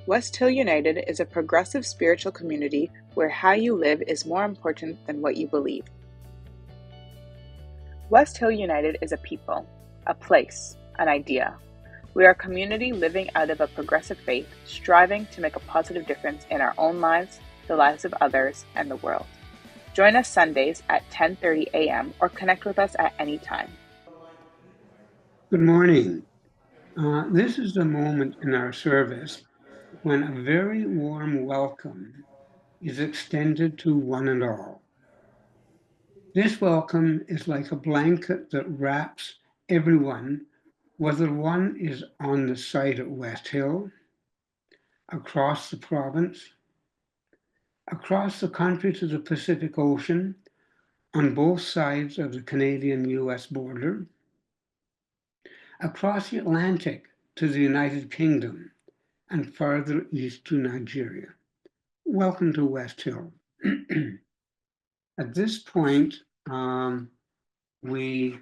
West Hill United is a progressive spiritual community where how you live is more important than what you believe. West Hill United is a people, a place, an idea. We are a community living out of a progressive faith, striving to make a positive difference in our own lives, the lives of others, and the world. Join us Sundays at 10:30 a.m. or connect with us at any time. Good morning. This is the moment in our service when a very warm welcome is extended to one and all. This welcome is like a blanket that wraps everyone, whether one is on the site at West Hill, across the province, across the country to the Pacific Ocean, on both sides of the Canadian-US border, across the Atlantic to the United Kingdom, and farther east to Nigeria. Welcome to West Hill. At this point, we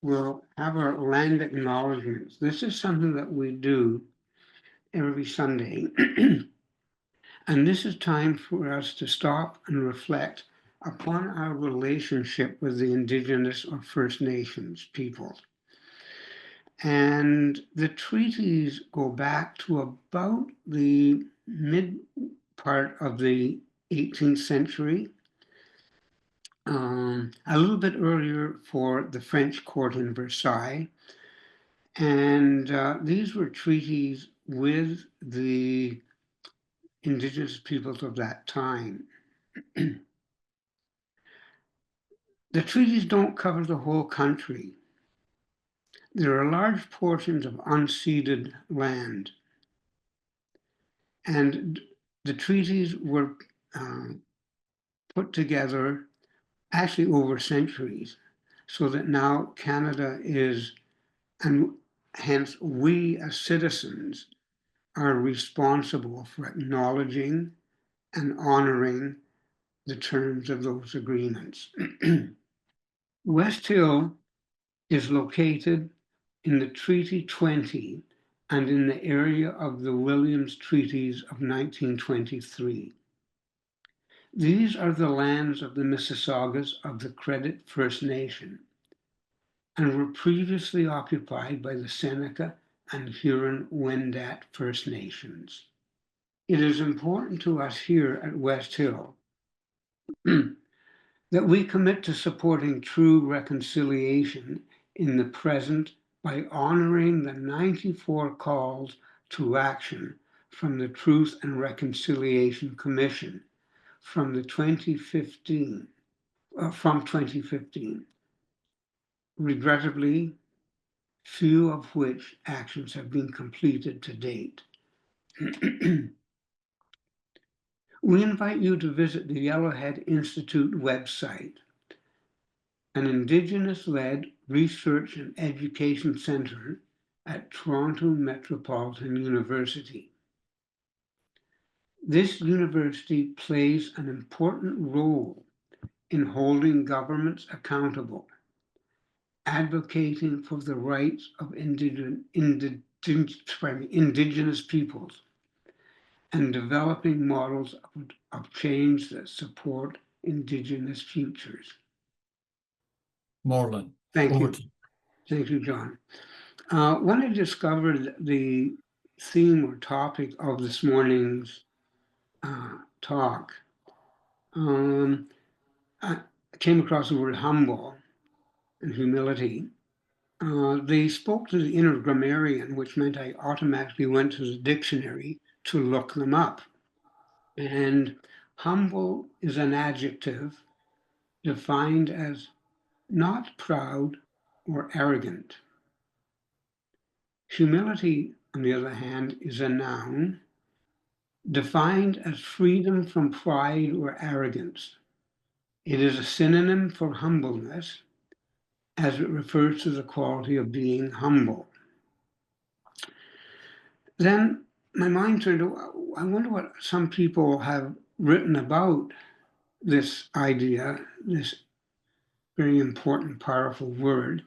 will have our land acknowledgements. This is something that we do every Sunday. And this is time for us to stop and reflect upon our relationship with the Indigenous or First Nations peoples. And the treaties go back to about the mid part of the 18th century, a little bit earlier for the French court in Versailles. And these were treaties with the Indigenous peoples of that time. The treaties don't cover the whole country. There are large portions of unceded land. And the treaties were put together actually over centuries, so that now Canada is, and hence we as citizens are responsible for acknowledging and honoring the terms of those agreements. West Hill is located in the Treaty 20 and in the area of the Williams Treaties of 1923. These are the lands of the Mississaugas of the Credit First Nation and were previously occupied by the Seneca and Huron-Wendat First Nations. It is important to us here at West Hill that we commit to supporting true reconciliation in the present by honoring the 94 calls to action from the Truth and Reconciliation Commission from 2015. Regrettably, few of which actions have been completed to date. We invite you to visit the Yellowhead Institute website, an Indigenous-led research and education center at Toronto Metropolitan University. This university plays an important role in holding governments accountable, advocating for the rights of Indigenous peoples, and developing models of change that support Indigenous futures. Morland. Thank you. Thank you, John. When I discovered the theme or topic of this morning's talk, I came across the word humble and humility. They spoke to the inner grammarian, which meant I automatically went to the dictionary to look them up. And humble is an adjective defined as not proud or arrogant. Humility, on the other hand, is a noun defined as freedom from pride or arrogance. It is a synonym for humbleness, as it refers to the quality of being humble. Then my mind turned to, I wonder what some people have written about this idea, this very important, powerful word.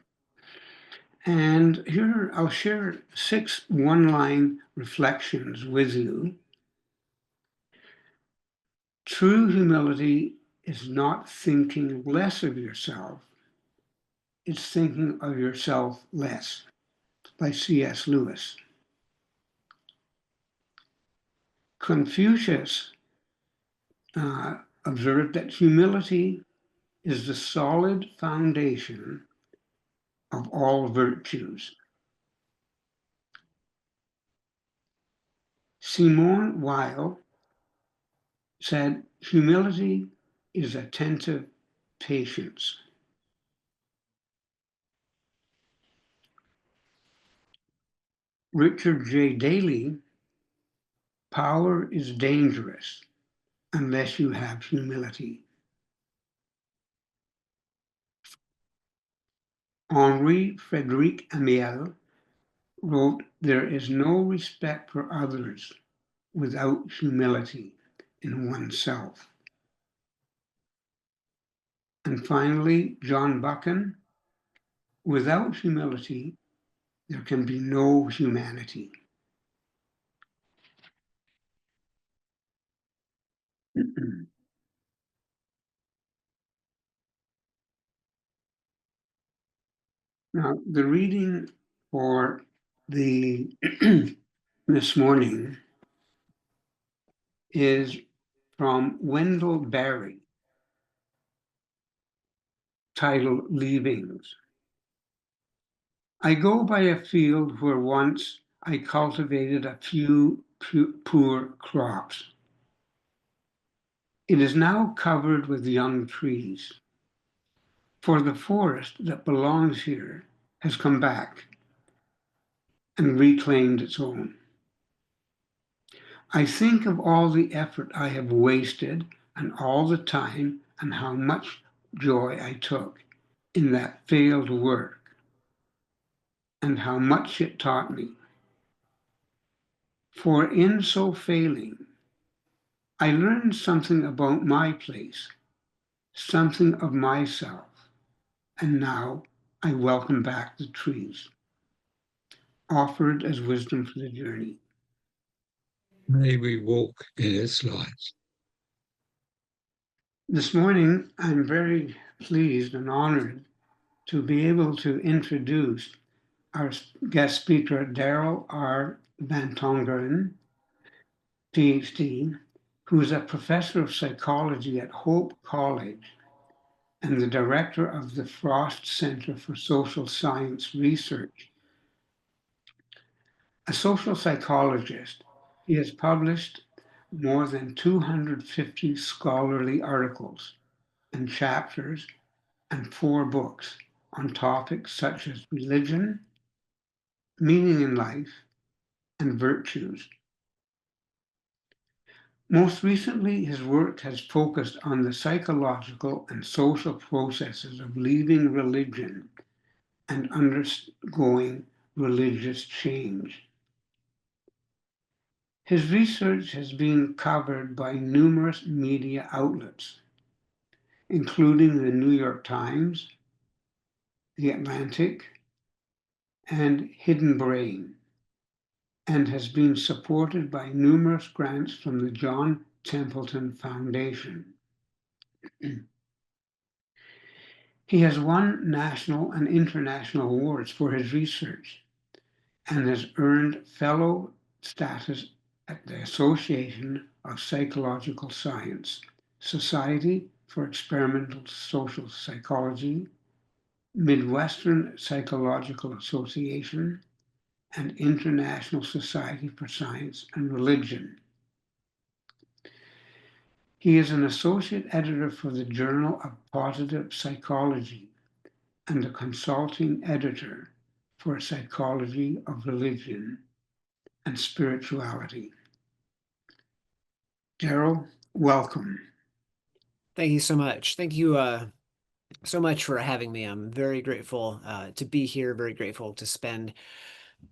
And here I'll share 6 one-line reflections with you. True humility is not thinking less of yourself, it's thinking of yourself less, by C.S. Lewis. Confucius observed that humility is the solid foundation of all virtues. Simone Weil said, humility is attentive patience. Richard J. Daley, power is dangerous unless you have humility. Henri Frédéric Amiel wrote, there is no respect for others without humility in oneself. And finally, John Buchan, without humility, there can be no humanity. Now, the reading for the this morning is from Wendell Berry, titled Leavings. I go by a field where once I cultivated a few poor crops. It is now covered with young trees, for the forest that belongs here has come back and reclaimed its own. I think of all the effort I have wasted and all the time and how much joy I took in that failed work and how much it taught me. For in so failing, I learned something about my place, something of myself, and now I welcome back the trees, offered as wisdom for the journey. May we walk in its light. This morning, I'm very pleased and honored to be able to introduce our guest speaker, Daryl R. Van Tongeren, Ph.D., who is a professor of psychology at Hope College and the director of the Frost Center for Social Science Research. A social psychologist, he has published more than 250 scholarly articles and chapters and 4 books on topics such as religion, meaning in life, and virtues. Most recently, his work has focused on the psychological and social processes of leaving religion and undergoing religious change. His research has been covered by numerous media outlets, including the New York Times, The Atlantic, and Hidden Brain, and has been supported by numerous grants from the John Templeton Foundation. He has won national and international awards for his research and has earned fellow status at the Association of Psychological Science, Society for Experimental Social Psychology, Midwestern Psychological Association, and International Society for Science and Religion. He is an associate editor for the Journal of Positive Psychology and a consulting editor for Psychology of Religion and Spirituality. Daryl, welcome. Thank you so much. Thank you so much for having me. I'm very grateful to be here, very grateful to spend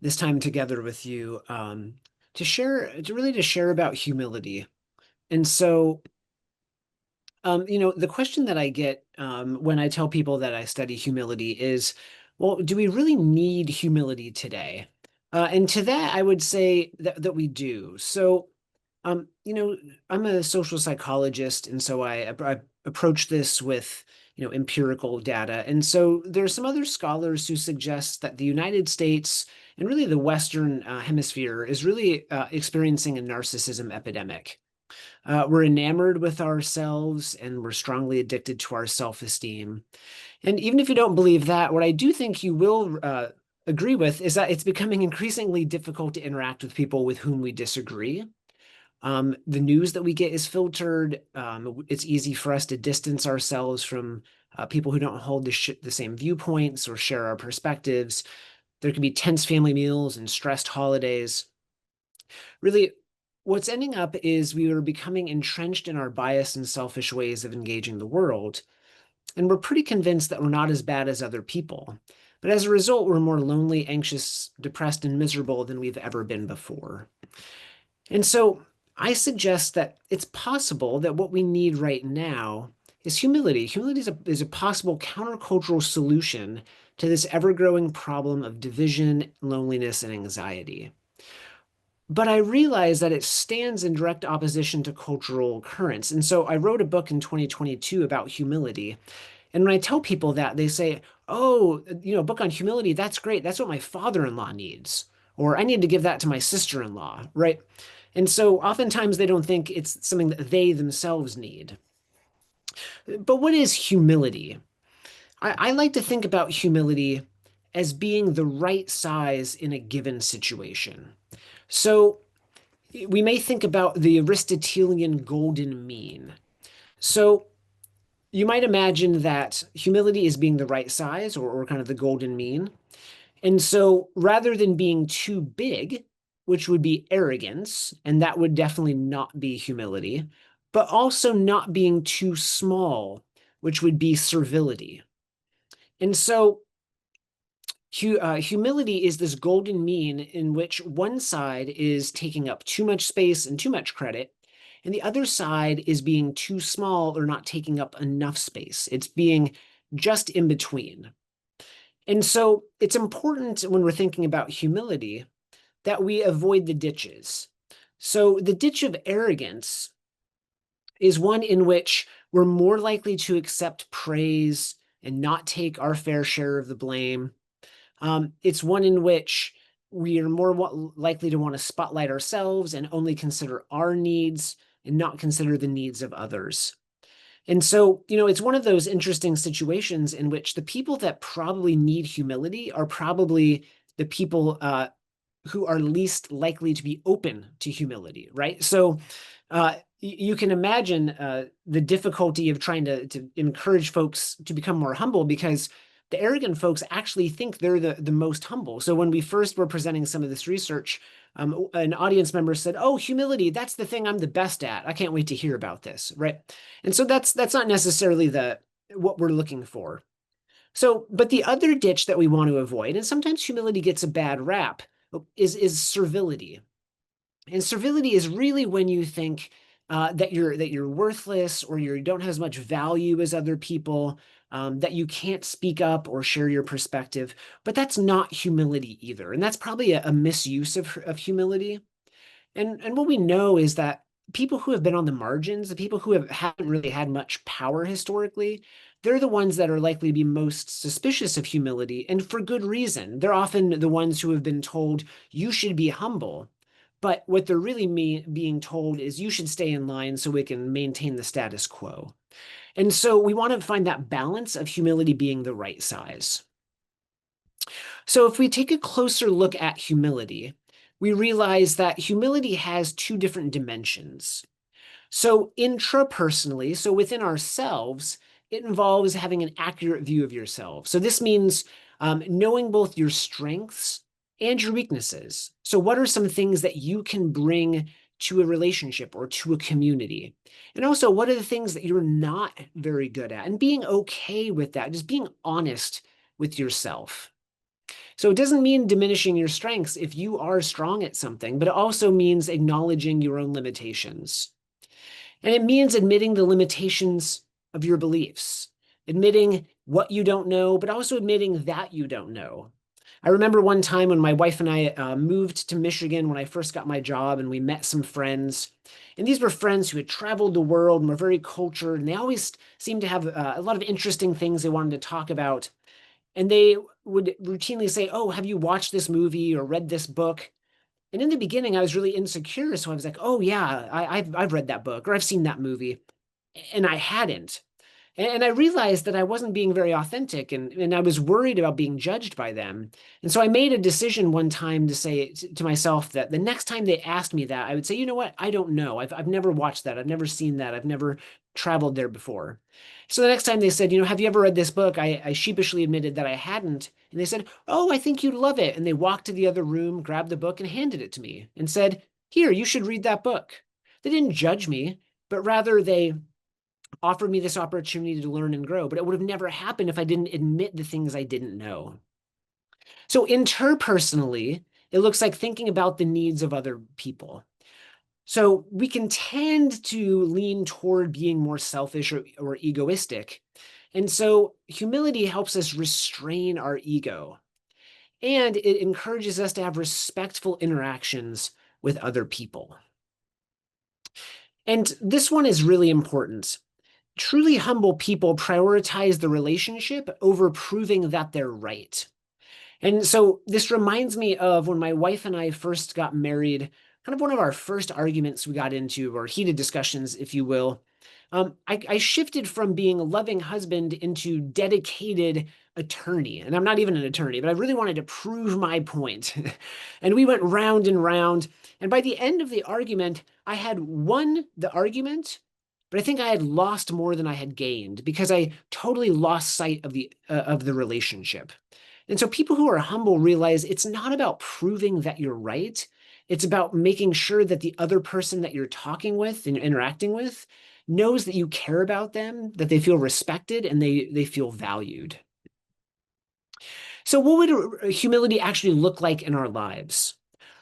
this time together with you to share about humility. And so, the question that I get when I tell people that I study humility is, well, do we really need humility today? And to that, I would say that we do. So, you know, I'm a social psychologist, and so I approach this with, empirical data. And so there are some other scholars who suggest that the United States and really the Western hemisphere is really experiencing a narcissism epidemic. We're enamored with ourselves and we're strongly addicted to our self-esteem. And even if you don't believe that, what I do think you will agree with is that it's becoming increasingly difficult to interact with people with whom we disagree. The news that we get is filtered. It's easy for us to distance ourselves from people who don't hold the same viewpoints or share our perspectives. There can be tense family meals and stressed holidays. Really, what's ending up is we are becoming entrenched in our biased and selfish ways of engaging the world. And we're pretty convinced that we're not as bad as other people. But as a result, we're more lonely, anxious, depressed, and miserable than we've ever been before. And so I suggest that it's possible that what we need right now is humility. Humility is a possible countercultural solution to this ever-growing problem of division, loneliness, and anxiety. But I realize that it stands in direct opposition to cultural currents. And so I wrote a book in 2022 about humility. And when I tell people that, they say, oh, a book on humility, that's great. That's what my father-in-law needs. Or I need to give that to my sister-in-law, right? And so oftentimes they don't think it's something that they themselves need. But what is humility? I like to think about humility as being the right size in a given situation. So we may think about the Aristotelian golden mean. So you might imagine that humility is being the right size or kind of the golden mean. And so rather than being too big, which would be arrogance, and that would definitely not be humility, but also not being too small, which would be servility. And so humility is this golden mean in which one side is taking up too much space and too much credit, and the other side is being too small or not taking up enough space. It's being just in between. And so it's important when we're thinking about humility that we avoid the ditches. So the ditch of arrogance is one in which we're more likely to accept praise and not take our fair share of the blame. It's one in which we are more likely to want to spotlight ourselves and only consider our needs and not consider the needs of others. And so, it's one of those interesting situations in which the people that probably need humility are probably the people who are least likely to be open to humility, right? So you can imagine the difficulty of trying to encourage folks to become more humble because the arrogant folks actually think they're the most humble. So when we first were presenting some of this research, an audience member said, oh, humility, that's the thing I'm the best at. I can't wait to hear about this, right? And so that's not necessarily what we're looking for. So, but the other ditch that we want to avoid, and sometimes humility gets a bad rap, is servility. And servility is really when you think that you're worthless or you don't have as much value as other people, that you can't speak up or share your perspective. But that's not humility either. And that's probably a misuse of humility. And what we know is that people who have been on the margins, the people who haven't really had much power historically, they're the ones that are likely to be most suspicious of humility, and for good reason. They're often the ones who have been told, you should be humble. But what they're really being told is you should stay in line so we can maintain the status quo. And so we want to find that balance of humility being the right size. So if we take a closer look at humility, we realize that humility has two different dimensions. So intrapersonally, so within ourselves, it involves having an accurate view of yourself. So this means knowing both your strengths and your weaknesses. So what are some things that you can bring to a relationship or to a community? And also, what are the things that you're not very good at? And being okay with that, just being honest with yourself. So it doesn't mean diminishing your strengths if you are strong at something, but it also means acknowledging your own limitations. And it means admitting the limitations of your beliefs. admitting what you don't know, but also admitting that you don't know. I remember one time when my wife and I moved to Michigan when I first got my job, and we met some friends. And these were friends who had traveled the world and were very cultured, and they always seemed to have a lot of interesting things they wanted to talk about. And they would routinely say, "Oh, have you watched this movie or read this book?" And in the beginning, I was really insecure. So I was like, "Oh, yeah, I've read that book or I've seen that movie." And I hadn't. And I realized that I wasn't being very authentic, and I was worried about being judged by them. And so I made a decision one time to say to myself that the next time they asked me that, I would say, "You know what? I don't know. I've never watched that. I've never seen that. I've never traveled there before." So the next time they said, "Have you ever read this book?" I sheepishly admitted that I hadn't. And they said, "Oh, I think you'd love it." And they walked to the other room, grabbed the book, and handed it to me and said, "Here, you should read that book." They didn't judge me, but rather they offered me this opportunity to learn and grow, but it would have never happened if I didn't admit the things I didn't know. So interpersonally, it looks like thinking about the needs of other people. So we can tend to lean toward being more selfish or egoistic. And so humility helps us restrain our ego. And it encourages us to have respectful interactions with other people. And this one is really important. Truly humble people prioritize the relationship over proving that they're right. And so this reminds me of when my wife and I first got married, kind of one of our first arguments we got into, or heated discussions, if you will. I shifted from being a loving husband into dedicated attorney. And I'm not even an attorney, but I really wanted to prove my point. And we went round and round. And by the end of the argument, I had won the argument, but I think I had lost more than I had gained because I totally lost sight of the relationship. And so people who are humble realize it's not about proving that you're right. It's about making sure that the other person that you're talking with and interacting with knows that you care about them, that they feel respected, and they feel valued. So what would humility actually look like in our lives?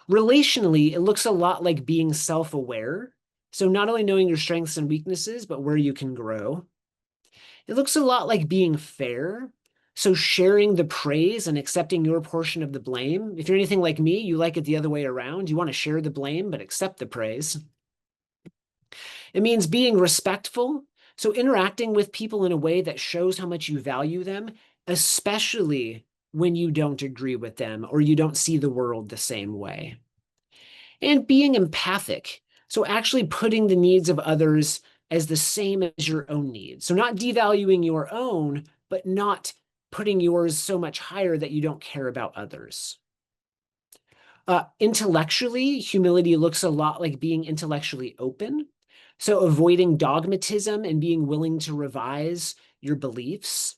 Relationally, it looks a lot like being self-aware. So not only knowing your strengths and weaknesses, but where you can grow. It looks a lot like being fair. So sharing the praise and accepting your portion of the blame. If you're anything like me, you like it the other way around. You want to share the blame, but accept the praise. It means being respectful. So interacting with people in a way that shows how much you value them, especially when you don't agree with them or you don't see the world the same way. And being empathic. So actually putting the needs of others as the same as your own needs. So not devaluing your own, but not putting yours so much higher that you don't care about others. Intellectually, humility looks a lot like being intellectually open. So avoiding dogmatism and being willing to revise your beliefs.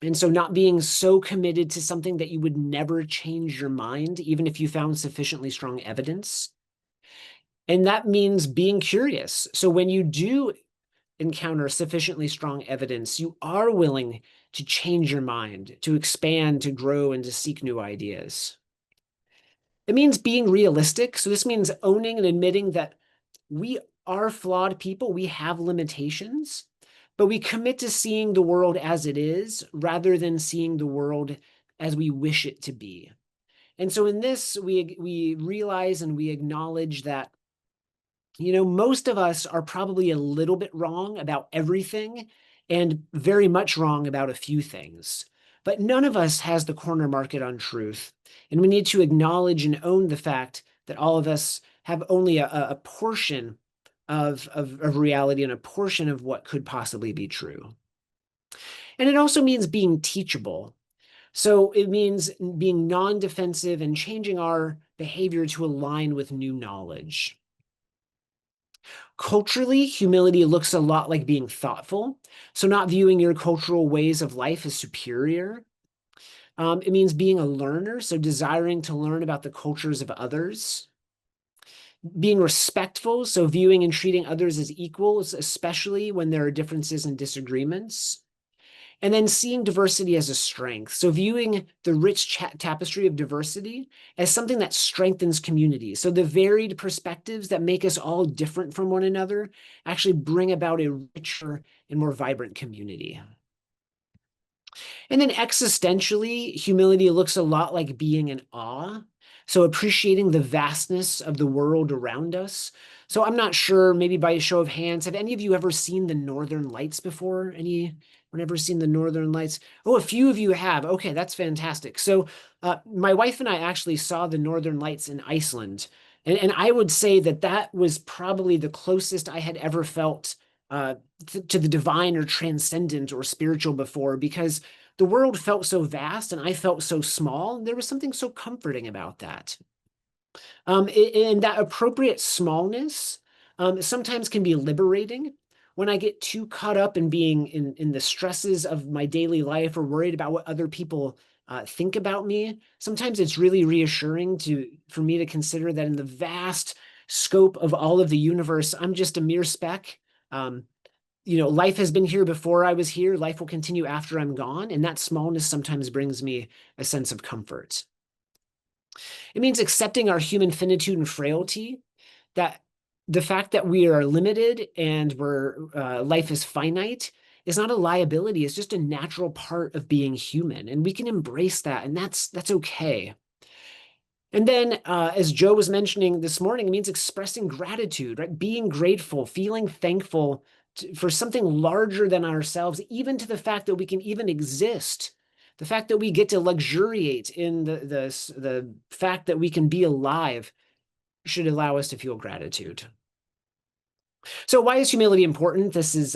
And so not being so committed to something that you would never change your mind, even if you found sufficiently strong evidence. And that means being curious. So when you do encounter sufficiently strong evidence, you are willing to change your mind, to expand, to grow, and to seek new ideas. It means being realistic. So this means owning and admitting that we are flawed people. We have limitations, but we commit to seeing the world as it is rather than seeing the world as we wish it to be. And so in this, we realize and we acknowledge that most of us are probably a little bit wrong about everything and very much wrong about a few things. But none of us has the corner market on truth. And we need to acknowledge and own the fact that all of us have only a portion of reality and a portion of what could possibly be true. And it also means being teachable. So it means being non-defensive and changing our behavior to align with new knowledge. Culturally, humility looks a lot like being thoughtful. So not viewing your cultural ways of life as superior. It means being a learner, so desiring to learn about the cultures of others. Being respectful, so viewing and treating others as equals, especially when there are differences and disagreements. And then seeing diversity as a strength. So viewing the rich tapestry of diversity as something that strengthens community. So the varied perspectives that make us all different from one another actually bring about a richer and more vibrant community. And then existentially, humility looks a lot like being in awe. So appreciating the vastness of the world around us. So I'm not sure, maybe by a show of hands, have any of you ever seen the Northern Lights before? Anyone ever seen the Northern Lights? Oh, a few of you have. Okay, that's fantastic. So my wife and I actually saw the Northern Lights in Iceland. And I would say that that was probably the closest I had ever felt uh, to the divine or transcendent or spiritual before, because the world felt so vast and I felt so small. There was something so comforting about that. And that appropriate smallness sometimes can be liberating. When I get too caught up in being in the stresses of my daily life or worried about what other people think about me, sometimes it's really reassuring for me to consider that in the vast scope of all of the universe, I'm just a mere speck. Um, Life has been here before I was here. Life will continue after I'm gone. And that smallness sometimes brings me a sense of comfort. It means accepting our human finitude and frailty, that the fact that we are limited and life is finite is not a liability. It's just a natural part of being human. And we can embrace that. And that's okay. And then, as Joe was mentioning this morning, it means expressing gratitude, right? Being grateful, feeling thankful for something larger than ourselves, even to the fact that we can even exist. The fact that we get to luxuriate in the fact that we can be alive should allow us to feel gratitude. So why is humility important? This is,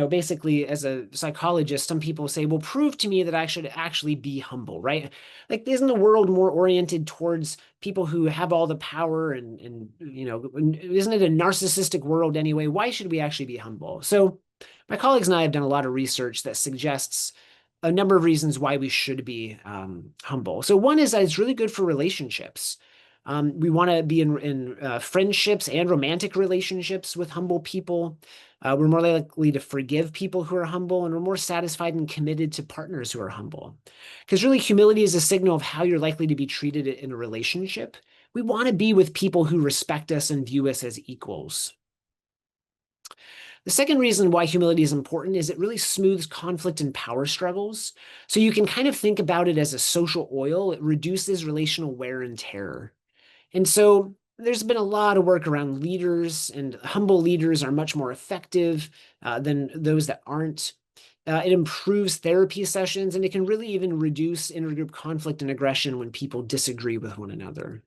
basically as a psychologist, some people say, well, prove to me that I should actually be humble, right? Like, isn't the world more oriented towards people who have all the power and isn't it a narcissistic world anyway? Why should we actually be humble? So my colleagues and I have done a lot of research that suggests a number of reasons why we should be humble. So one is that it's really good for relationships. We want to be in friendships and romantic relationships with humble people. We're more likely to forgive people who are humble, and we're more satisfied and committed to partners who are humble. Because really, humility is a signal of how you're likely to be treated in a relationship. We want to be with people who respect us and view us as equals. The second reason why humility is important is it really smooths conflict and power struggles. So you can kind of think about it as a social oil. It reduces relational wear and tear. And so there's been a lot of work around leaders, and humble leaders are much more effective than those that aren't. It improves therapy sessions, and it can really even reduce intergroup conflict and aggression when people disagree with one another.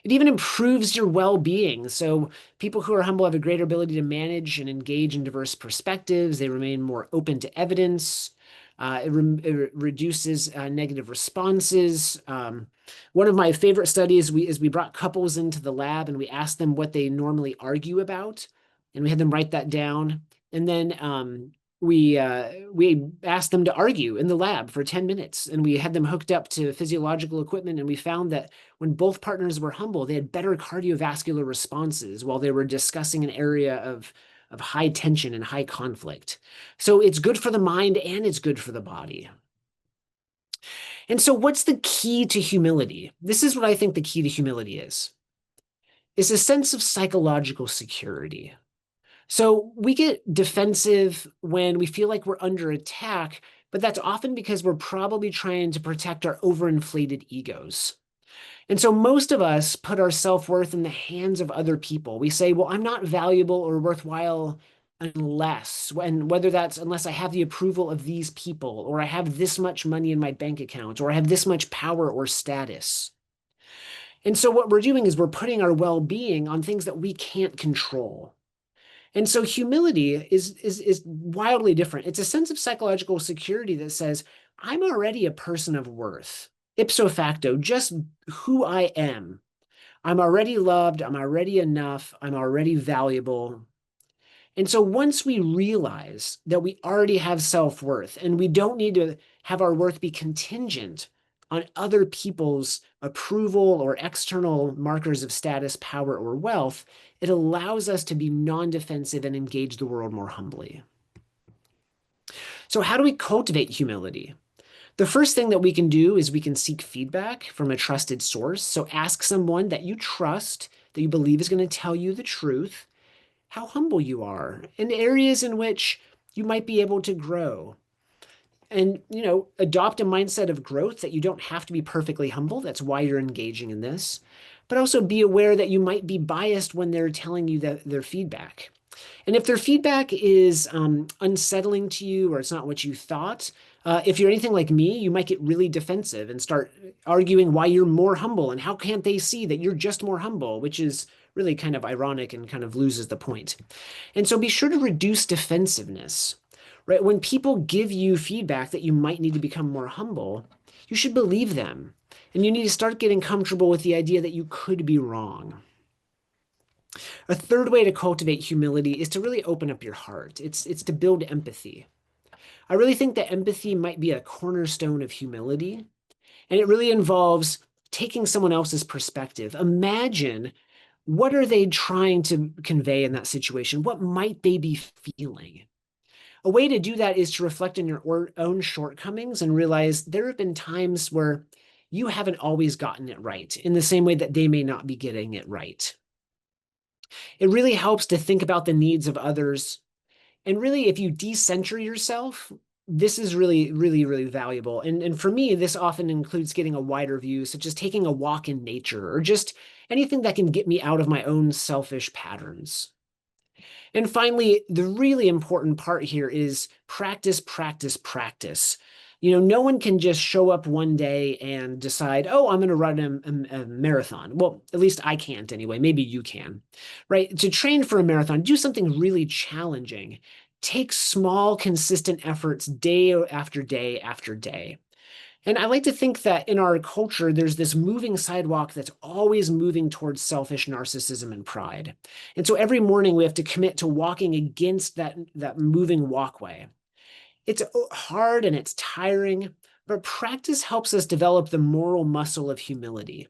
It even improves your well-being. So people who are humble have a greater ability to manage and engage in diverse perspectives. They remain more open to evidence. It reduces negative responses. One of my favorite studies is we brought couples into the lab and we asked them what they normally argue about, and we had them write that down. And then we asked them to argue in the lab for 10 minutes, and we had them hooked up to physiological equipment, and we found that when both partners were humble, they had better cardiovascular responses while they were discussing an area of high tension and high conflict. So it's good for the mind and it's good for the body. And so what's the key to humility? This is what I think the key to humility is a sense of psychological security. So we get defensive when we feel like we're under attack, but that's often because we're probably trying to protect our overinflated egos. And so most of us put our self-worth in the hands of other people. We say, well, I'm not valuable or worthwhile unless I have the approval of these people, or I have this much money in my bank account, or I have this much power or status. And so what we're doing is we're putting our well-being on things that we can't control. And so humility is wildly different. It's a sense of psychological security that says, I'm already a person of worth. Ipso facto, just who I am. I'm already loved. I'm already enough. I'm already valuable. And so once we realize that we already have self-worth and we don't need to have our worth be contingent on other people's approval or external markers of status, power, or wealth, it allows us to be non-defensive and engage the world more humbly. So how do we cultivate humility? The first thing that we can do is we can seek feedback from a trusted source. So ask someone that you trust, that you believe is going to tell you the truth, how humble you are, and areas in which you might be able to grow. And, adopt a mindset of growth that you don't have to be perfectly humble. That's why you're engaging in this. But also be aware that you might be biased when they're telling you their feedback. And if their feedback is unsettling to you or it's not what you thought, if you're anything like me, you might get really defensive and start arguing why you're more humble and how can't they see that you're just more humble, which is really kind of ironic and kind of loses the point. And so be sure to reduce defensiveness, right? When people give you feedback that you might need to become more humble, you should believe them. And you need to start getting comfortable with the idea that you could be wrong. A third way to cultivate humility is to really open up your heart. It's to build empathy. I really think that empathy might be a cornerstone of humility, and it really involves taking someone else's perspective. Imagine, what are they trying to convey in that situation? What might they be feeling? A way to do that is to reflect on your own shortcomings and realize there have been times where you haven't always gotten it right, in the same way that they may not be getting it right. It really helps to think about the needs of others. And really, if you decenter yourself, this is really, really, really valuable. And for me, this often includes getting a wider view, such as taking a walk in nature or just anything that can get me out of my own selfish patterns. And finally, the really important part here is practice, practice, practice. No one can just show up one day and decide, oh, I'm going to run a marathon. Well, at least I can't anyway. Maybe you can, right? To train for a marathon, do something really challenging. Take small, consistent efforts day after day after day. And I like to think that in our culture, there's this moving sidewalk that's always moving towards selfish narcissism and pride. And so every morning we have to commit to walking against that moving walkway. It's hard and it's tiring, but practice helps us develop the moral muscle of humility.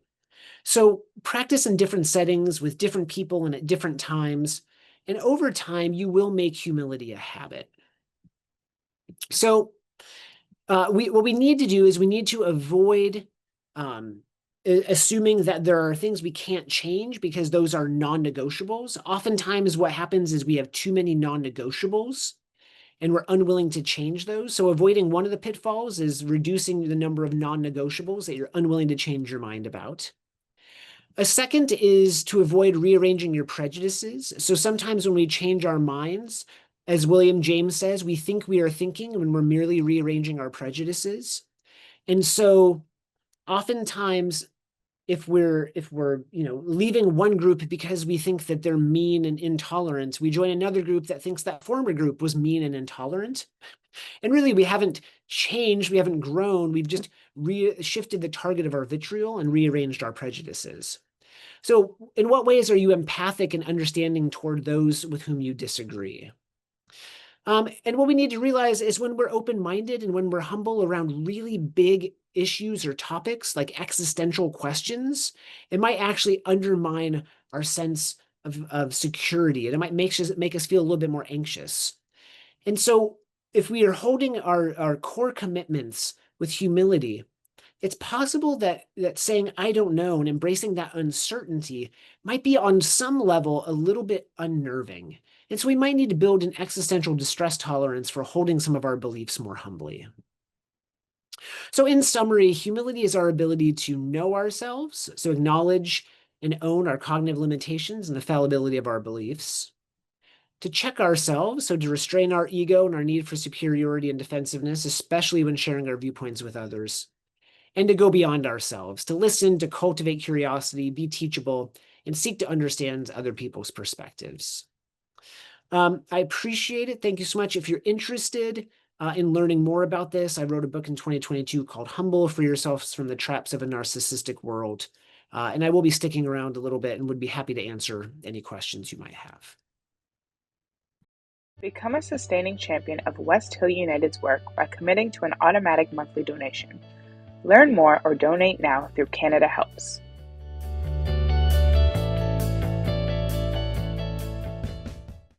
So practice in different settings with different people and at different times. And over time, you will make humility a habit. So what we need to do is we need to avoid assuming that there are things we can't change because those are non-negotiables. Oftentimes what happens is we have too many non-negotiables and we're unwilling to change those. So avoiding one of the pitfalls is reducing the number of non-negotiables that you're unwilling to change your mind about. A second is to avoid rearranging your prejudices. So sometimes when we change our minds, as William James says, we think we are thinking when we're merely rearranging our prejudices. And so oftentimes, if we're leaving one group because we think that they're mean and intolerant, we join another group that thinks that former group was mean and intolerant. And really, we haven't changed, we haven't grown, we've just shifted the target of our vitriol and rearranged our prejudices. So in what ways are you empathic and understanding toward those with whom you disagree? And what we need to realize is when we're open-minded and when we're humble around really big issues or topics like existential questions, it might actually undermine our sense of security, and it might make us feel a little bit more anxious. And so if we are holding our core commitments with humility, it's possible that saying, I don't know, and embracing that uncertainty might be on some level a little bit unnerving. And so we might need to build an existential distress tolerance for holding some of our beliefs more humbly. So in summary, humility is our ability to know ourselves, so acknowledge and own our cognitive limitations and the fallibility of our beliefs. To check ourselves, so to restrain our ego and our need for superiority and defensiveness, especially when sharing our viewpoints with others. And to go beyond ourselves, to listen, to cultivate curiosity, be teachable, and seek to understand other people's perspectives. I appreciate it. Thank you so much. If you're interested in learning more about this, I wrote a book in 2022 called Humble: Free Yourselves from the Traps of a Narcissistic World. And I will be sticking around a little bit and would be happy to answer any questions you might have. Become a sustaining champion of West Hill United's work by committing to an automatic monthly donation. Learn more or donate now through Canada Helps.